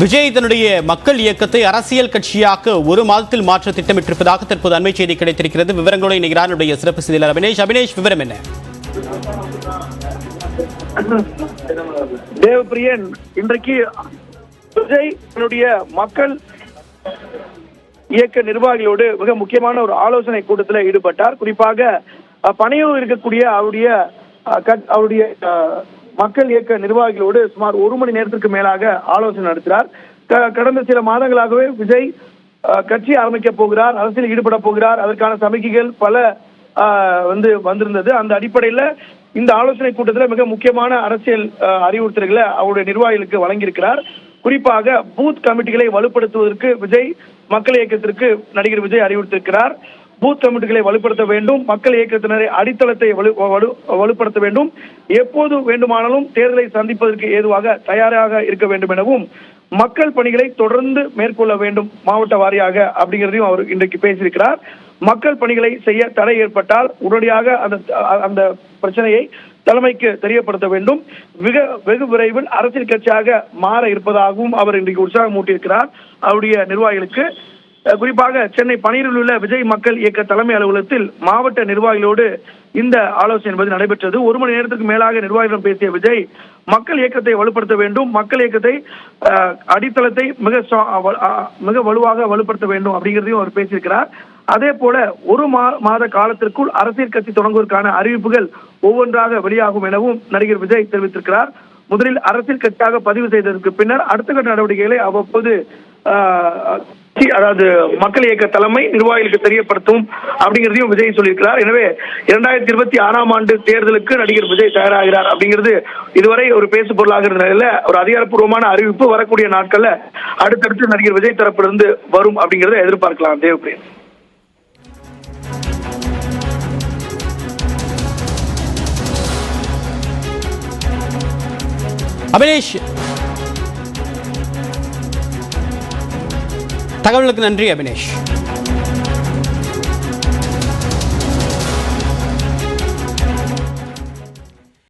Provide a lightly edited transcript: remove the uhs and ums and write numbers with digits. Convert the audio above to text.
விஜய் தன்னுடைய மக்கள் இயக்கத்தை அரசியல் கட்சியாக ஒரு மாதத்தில் மாற்ற திட்டமிட்டிருப்பதாக தற்போது அண்மை செய்தி கிடைத்திருக்கிறது. விவரங்களோடு இணைகிறார் சிறப்பு செய்தியாளர் அபினேஷ். விவரம் என்ன? தேவப்பிரியன், இன்றைக்கு விஜய் தன்னுடைய மக்கள் இயக்க நிர்வாகிகளோடு மிக முக்கியமான ஒரு ஆலோசனை கூட்டத்தில் ஈடுபட்டார். குறிப்பாக பனையூர் இருக்கக்கூடிய அவருடைய மக்கள் இயக்க நிர்வாகிகளோடு சுமார் 1 மணி நேரத்திற்கு மேலாக ஆலோசனை நடத்தினார். கடந்த சில மாதங்களாகவே விஜய் கட்சி ஆரம்பிக்க போகிறார், அரசியல் ஈடுபட போகிறார், அதற்கான சமிக்கைகள் பல வந்திருந்தது. அந்த அடிப்படையில் இந்த ஆலோசனை கூட்டத்தில் மிக முக்கியமான அரசியல் அறிவுறுத்தல்களை அவருடைய நிர்வாகிகளுக்கு வழங்கியிருக்கிறார். குறிப்பாக பூத் கமிட்டிகளை வலுப்படுத்துவதற்கு விஜய் மக்கள் இயக்கத்திற்கு நடிகர் விஜய் அறிவுறுத்திருக்கிறார். பூத் கமிட்டிகளை வலுப்படுத்த வேண்டும், மக்கள் இயக்கத்தினரை அடித்தளத்தை வலுப்படுத்த வேண்டும், எப்போது வேண்டுமானாலும் தேர்தலை சந்திப்பதற்கு ஏதுவாக தயாராக இருக்க வேண்டும் எனவும் மக்கள் பணிகளை தொடர்ந்து மேற்கொள்ள வேண்டும் மாவட்ட வாரியாக அப்படிங்கிறதையும் அவர் இன்றைக்கு பேசியிருக்கிறார். மக்கள் பணிகளை செய்ய தடை ஏற்பட்டால் உடனடியாக அந்த பிரச்சனையை தலைமைக்கு தெரியப்படுத்த வேண்டும், வெகு விரைவில் அரசியல் கட்சியாக மாற இருப்பதாகவும் அவர் இன்றைக்கு உற்சாகம் ஊட்டியிருக்கிறார் அவருடைய நிர்வாகிகளுக்கு. குறிப்பாக சென்னை பனையூரில் உள்ள விஜய் மக்கள் இயக்க தலைமை அலுவலகத்தில் மாவட்ட நிர்வாகிகளோடு இந்த ஆலோசனை என்பது நடைபெற்றது. 1 மணி நேரத்துக்கு மேலாக நிர்வாகிகளிடம் பேசிய விஜய் மக்கள் இயக்கத்தை வலுப்படுத்த வேண்டும், மக்கள் இயக்கத்தை அடித்தளத்தை மிக வலுவாக வலுப்படுத்த வேண்டும் அப்படிங்கிறதையும் அவர் பேசியிருக்கிறார். அதே போல 1 மாத காலத்திற்குள் அரசியல் கட்சி தொடங்குவதற்கான அறிவிப்புகள் ஒவ்வொன்றாக வெளியாகும் எனவும் நடிகர் விஜய் தெரிவித்திருக்கிறார். முதலில் அரசியல் கட்சியாக பதிவு செய்ததற்கு பின்னர் அடுத்த கட்ட நடவடிக்கைகளை அவ்வப்போது அதாவது மக்கள் இயக்க தலைமை நிர்வாகிகளுக்கு தெரியப்படுத்தும் அப்படிங்கிறதையும் விஜய் சொல்லியிருக்கிறார். எனவே 2026ஆம் ஆண்டு தேர்தலுக்கு நடிகர் விஜய் தயாராகிறார் அப்படிங்கிறது இதுவரை ஒரு பேசு பொருளாக இருந்த நிலையில ஒரு அதிகாரப்பூர்வமான அறிவிப்பு வரக்கூடிய நாட்கள்ல அடுத்தடுத்து நடிகர் விஜய் தரப்பிலிருந்து வரும் அப்படிங்கறத எதிர்பார்க்கலாம். தேவப்பிரியன். அபினேஷ், தகவலுக்கு நன்றி அபினேஷ்.